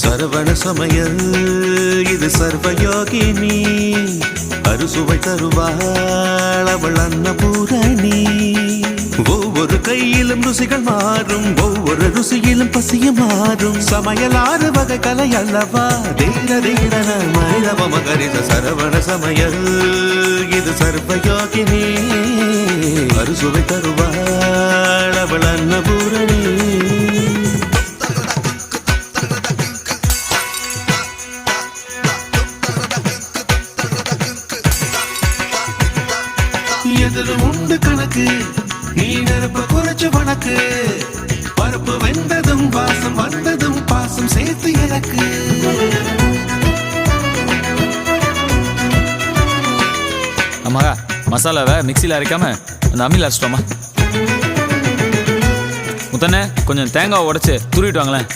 சரவண சமையல் இது சர்வயோகினி அறுசுவை தருவாள் அவள் அன்னபூரணி. ஒவ்வொரு கையிலும் ருசிகள் மாறும், ஒவ்வொரு ருசியிலும் பசியும் மாறும். சமையல் 6 வகை கலை அல்லவா, தீர தீரன மனிதவ மகரித சரவண சமையல் இது சர்வயோகினி அறுசுவை தருவாள் அவள் அன்னபூரணி. எதில் உண்டு கணக்கு, நீ நெருப்ப குறைச்சு வணக்கு. பருப்பு வெந்ததும் வாசம் வந்ததும் பாசம் சேர்த்து எனக்கு. ஆமாக்கா, மசாலாவை மிக்சியில் அரைக்காம அந்த அம்மியில் அரைச்சிட்டோமா. முத்தண்ணே கொஞ்சம் தேங்காவை உடைச்சு துருவிட்டு வாங்களேன்.